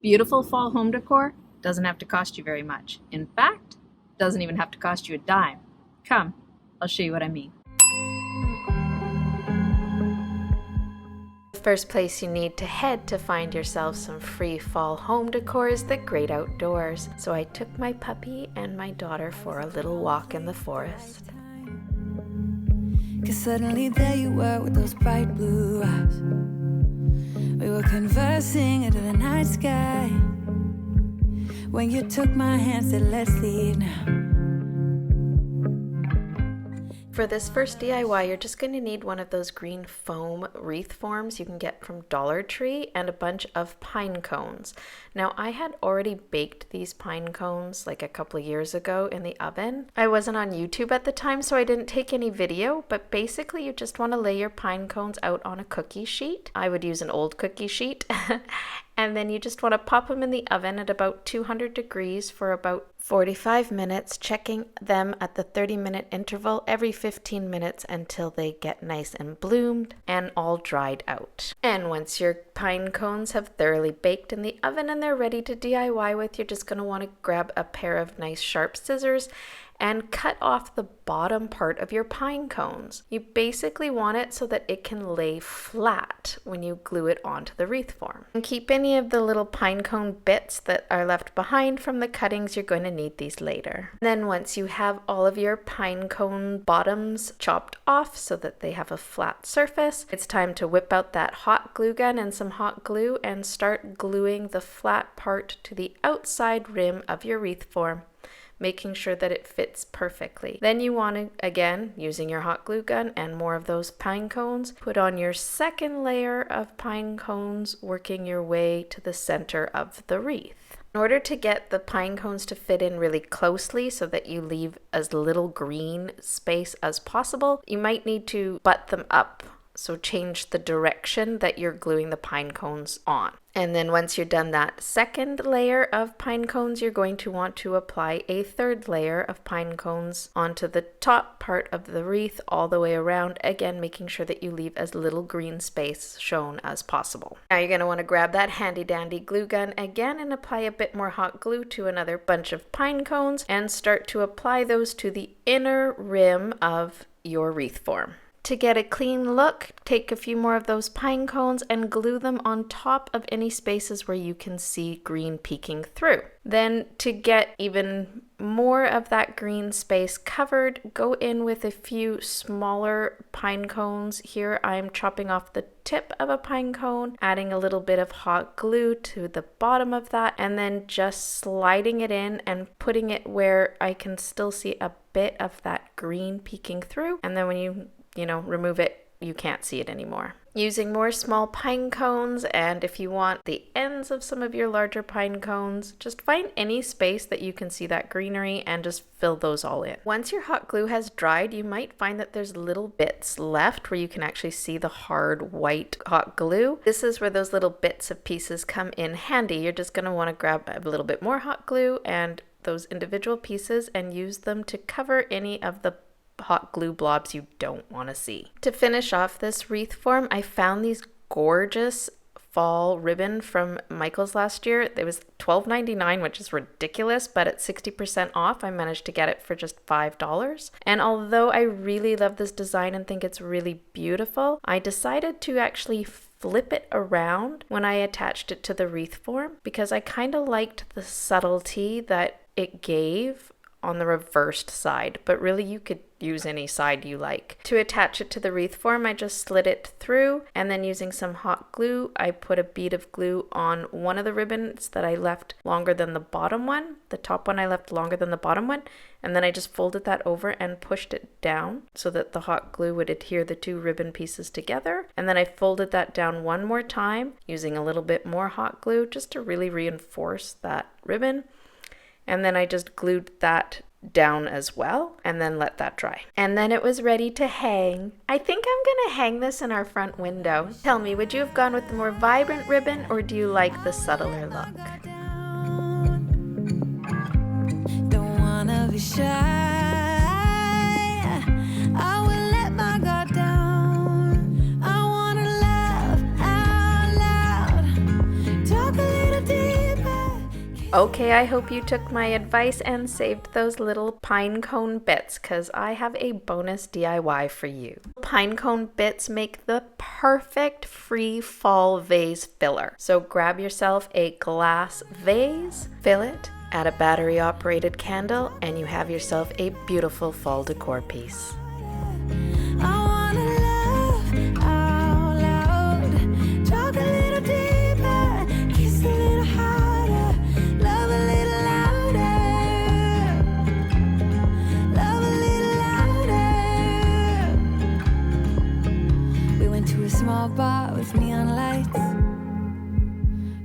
Beautiful fall home decor doesn't have to cost you very much. In fact, doesn't even have to cost you a dime. Come, I'll show you what I mean. The first place you need to head to find yourself some free fall home decor is the great outdoors. So I took my puppy and my daughter for a little walk in the forest. 'Cause suddenly there you were with those bright blue eyes. We were conversing into the night sky when you took my hand, said let's leave now. For this first DIY, you're just going to need one of those green foam wreath forms you can get from Dollar Tree and a bunch of pine cones. Now, I had already baked these pine cones like a couple of years ago in the oven. I wasn't on YouTube at the time, so I didn't take any video, but basically you just want to lay your pine cones out on a cookie sheet. I would use an old cookie sheet. And then you just want to pop them in the oven at about 200 degrees for about 45 minutes, checking them at the 30-minute interval every 15 minutes until they get nice and bloomed and all dried out. And once your pine cones have thoroughly baked in the oven and they're ready to DIY with, you're just going to want to grab a pair of nice sharp scissors and cut off the bottom part of your pine cones. You basically want it so that it can lay flat when you glue it onto the wreath form. And keep any of the little pine cone bits that are left behind from the cuttings. You're going to need these later. Then once you have all of your pine cone bottoms chopped off so that they have a flat surface, it's time to whip out that hot glue gun and some hot glue and start gluing the flat part to the outside rim of your wreath form, making sure that it fits perfectly. Then you want to, again, using your hot glue gun and more of those pine cones, put on your second layer of pine cones, working your way to the center of the wreath. In order to get the pine cones to fit in really closely so that you leave as little green space as possible, you might need to butt them up. So change the direction that you're gluing the pine cones on. And then once you're done that second layer of pine cones, you're going to want to apply a third layer of pine cones onto the top part of the wreath all the way around, again making sure that you leave as little green space shown as possible. Now you're going to want to grab that handy dandy glue gun again and apply a bit more hot glue to another bunch of pine cones and start to apply those to the inner rim of your wreath form. To get a clean look, take a few more of those pine cones and glue them on top of any spaces where you can see green peeking through. Then to get even more of that green space covered, go in with a few smaller pine cones. Here I'm chopping off the tip of a pine cone, adding a little bit of hot glue to the bottom of that, and then just sliding it in and putting it where I can still see a bit of that green peeking through. And then when you remove it, you can't see it anymore. Using more small pine cones, and if you want the ends of some of your larger pine cones, just find any space that you can see that greenery and just fill those all in. Once your hot glue has dried, you might find that there's little bits left where you can actually see the hard white hot glue. This is where those little bits of pieces come in handy. You're just going to want to grab a little bit more hot glue and those individual pieces and use them to cover any of the hot glue blobs you don't want to see. To finish off this wreath form, I found these gorgeous fall ribbon from Michael's last year. It was $12.99, which is ridiculous, but at 60% off, I managed to get it for just $5. And although I really love this design and think it's really beautiful, I decided to actually flip it around when I attached it to the wreath form because I kind of liked the subtlety that it gave on the reversed side, but really you could use any side you like. To attach it to the wreath form, I just slid it through, and then using some hot glue, I put a bead of glue on one of the ribbons that I left longer than the bottom one. The top one I left longer than the bottom one, and then I just folded that over and pushed it down so that the hot glue would adhere the two ribbon pieces together. And then I folded that down one more time using a little bit more hot glue just to really reinforce that ribbon. And then I just glued that down as well and then let that dry. And then it was ready to hang. I think I'm gonna hang this in our front window. Tell me, would you have gone with the more vibrant ribbon or do you like the subtler look? Don't wanna be shy. I will let my guard down. I wanna laugh out loud. Talk a little deep. Okay, I hope you took my advice and saved those little pine cone bits, because I have a bonus DIY for you. Pine cone bits make the perfect free fall vase filler. So grab yourself a glass vase, fill it, add a battery operated candle, and you have yourself a beautiful fall decor piece. Small bar with neon lights.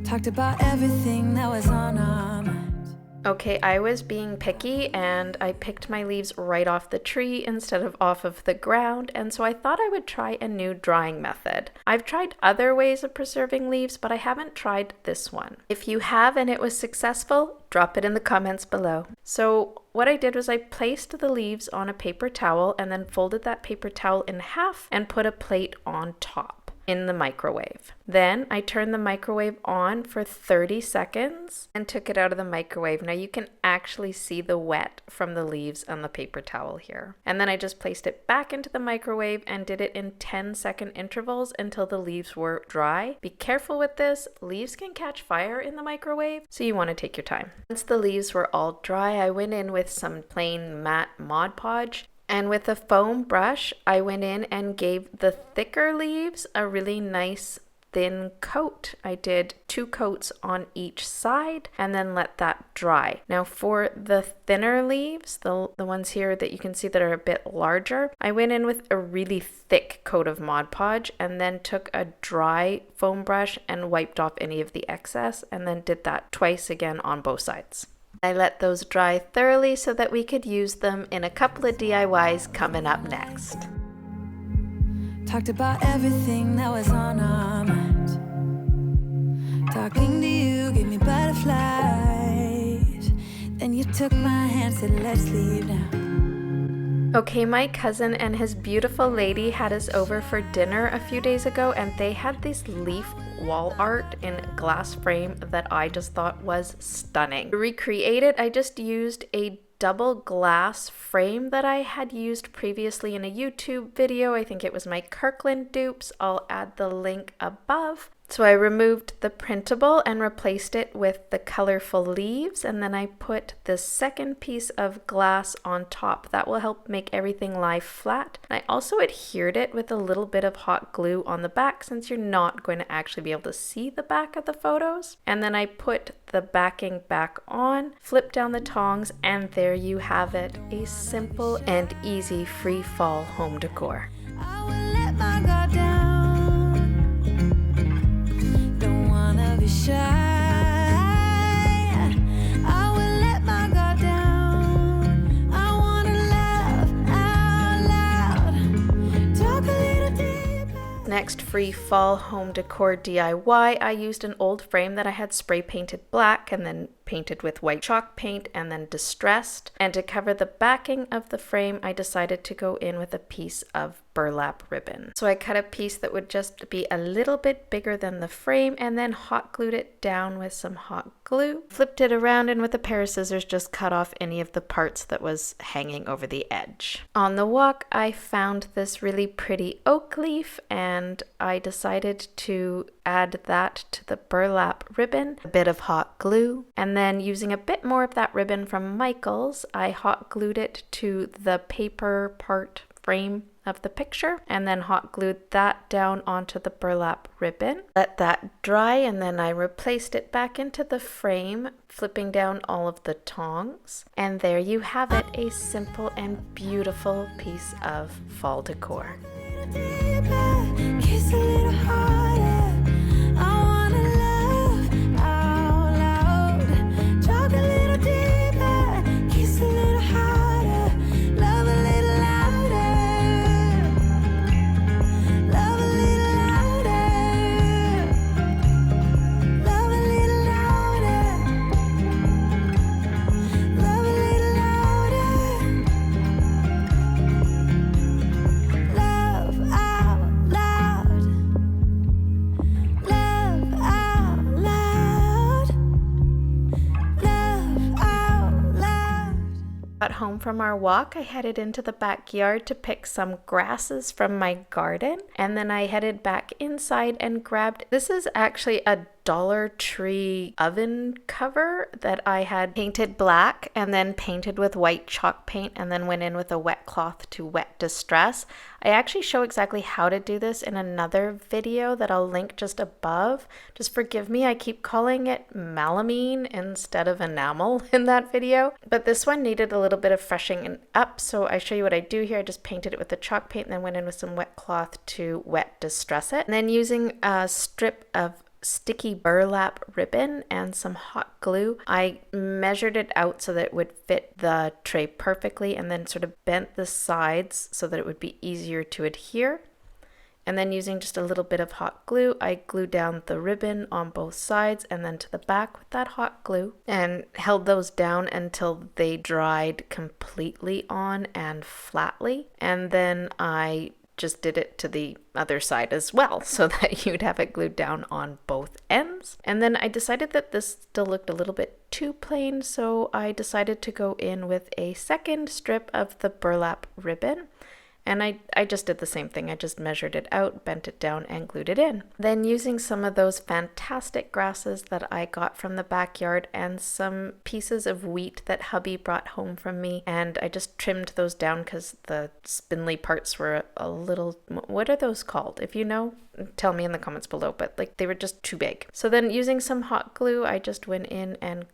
Talked about everything that was on our minds. Okay, I was being picky and I picked my leaves right off the tree instead of off of the ground, and so I thought I would try a new drying method. I've tried other ways of preserving leaves, but I haven't tried this one. If you have and it was successful, drop it in the comments below. So what I did was I placed the leaves on a paper towel and then folded that paper towel in half and put a plate on top in the microwave. Then I turned the microwave on for 30 seconds and took it out of the microwave. Now you can actually see the wet from the leaves on the paper towel here. And then I just placed it back into the microwave and did it in 10-second intervals until the leaves were dry. Be careful with this, leaves can catch fire in the microwave, so you want to take your time. Once the leaves were all dry, I went in with some plain matte Mod Podge. And with a foam brush, I went in and gave the thicker leaves a really nice thin coat. I did 2 coats on each side and then let that dry. Now for the thinner leaves, the ones here that you can see that are a bit larger, I went in with a really thick coat of Mod Podge and then took a dry foam brush and wiped off any of the excess, and then did that twice again on both sides. I let those dry thoroughly so that we could use them in a couple of DIYs coming up next. Talked about everything that was on our mind. Talking to you gave me butterflies. Then you took my hand, said let's leave now. Okay, my cousin and his beautiful lady had us over for dinner a few days ago, and they had this leaf wall art in glass frame that I just thought was stunning. To recreate it, I just used a double glass frame that I had used previously in a YouTube video. I think it was my Kirkland dupes. I'll add the link above. So I removed the printable and replaced it with the colorful leaves, and then I put the second piece of glass on top. That will help make everything lie flat. And I also adhered it with a little bit of hot glue on the back, since you're not going to actually be able to see the back of the photos. And then I put the backing back on, flip down the tongs, and there you have it. A simple and easy free fall home decor. I will let my guard down. Be shy. I will let my guard down. I wanna laugh out loud. Talk a little deeper. Next free fall home decor DIY, I used an old frame that I had spray painted black and then painted with white chalk paint and then distressed. And to cover the backing of the frame, I decided to go in with a piece of burlap ribbon. So I cut a piece that would just be a little bit bigger than the frame and then hot glued it down with some hot glue. Flipped it around and with a pair of scissors just cut off any of the parts that was hanging over the edge. On the walk, I found this really pretty oak leaf and I decided to add that to the burlap ribbon, a bit of hot glue, and then using a bit more of that ribbon from Michael's, I hot glued it to the paper part frame of the picture and then hot glued that down onto the burlap ribbon. Let that dry and then I replaced it back into the frame, flipping down all of the tongs. And there you have it, a simple and beautiful piece of fall decor. Kiss a little harder. I wanna laugh out loud. Talk a little deeper. Kiss a little harder. Love a little louder. Love a little louder. Love a little louder. Love a little louder. Love out loud. Got home from our walk, I headed into the backyard to pick some grasses from my garden, and then I headed back inside and grabbed, this is actually a Dollar Tree oven cover that I had painted black and then painted with white chalk paint and then went in with a wet cloth to wet distress. I actually show exactly how to do this in another video that I'll link just above. Just forgive me, I keep calling it melamine instead of enamel in that video. But this one needed a little bit of freshening up, so I show you what I do here. I just painted it with the chalk paint and then went in with some wet cloth to wet distress it. And then using a strip of sticky burlap ribbon and some hot glue, I measured it out so that it would fit the tray perfectly and then sort of bent the sides so that it would be easier to adhere. And then using just a little bit of hot glue, I glued down the ribbon on both sides and then to the back with that hot glue and held those down until they dried completely on and flatly. And then I just did it to the other side as well so that you'd have it glued down on both ends. And then I decided that this still looked a little bit too plain, so I decided to go in with a second strip of the burlap ribbon. And I just did the same thing. I just measured it out, bent it down, and glued it in. Then using some of those fantastic grasses that I got from the backyard and some pieces of wheat that hubby brought home from me, and I just trimmed those down because the spindly parts were a little, what are those called? If you know, tell me in the comments below, but like they were just too big. So then using some hot glue, I just went in and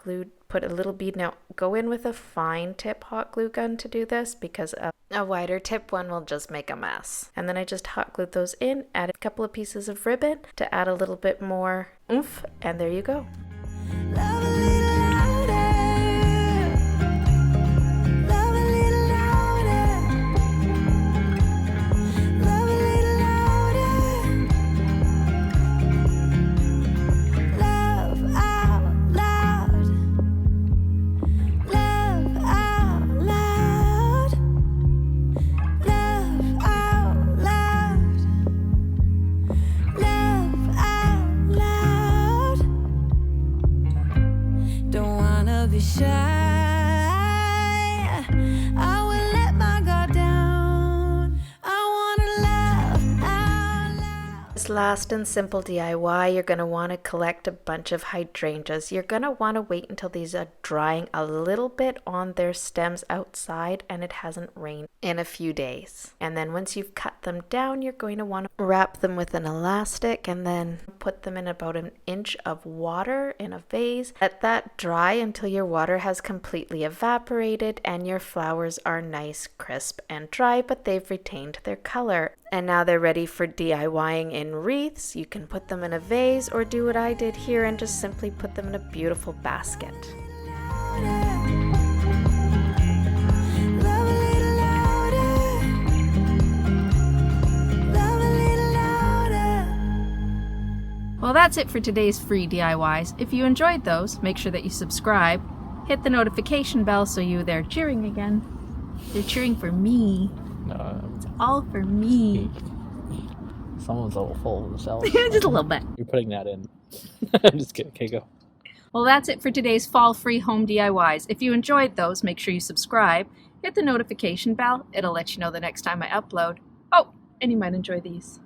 put a little bead. Now go in with a fine tip hot glue gun to do this because a wider tip one will just make a mess. And then I just hot glued those in, added a couple of pieces of ribbon to add a little bit more oomph, and there you go. Love a little louder. Love a little louder. Love a little louder. Love out loud. Love out loud. Love out loud. Love out loud. Don't wanna be shy. I will let my guard down. I wanna laugh out loud. This last and simple DIY, you're going to want to collect a bunch of hydrangeas. You're going to want to wait until these are drying a little bit on their stems outside and it hasn't rained in a few days. And then once you've cut them down, you're going to want to wrap them with an elastic and then put them in about an inch of water in a vase. Let that dry until your water has completely evaporated and your flowers are nice, crisp, and dry, but they've retained their color. And now they're ready for DIYing in wreaths. You can put them in a vase or do what I did here and just simply put them in a beautiful basket. Love a little louder. Love a little louder. Well, that's it for today's free DIYs. If you enjoyed those, make sure that you subscribe, hit the notification bell so you're there cheering again. They're cheering for me. It's all for me. Someone's a little full of themselves. Just a little bit. You're putting that in. I'm just kidding. Okay, go. Well, that's it for today's fall free home DIYs. If you enjoyed those, make sure you subscribe, hit the notification bell. It'll let you know the next time I upload. Oh, and you might enjoy these.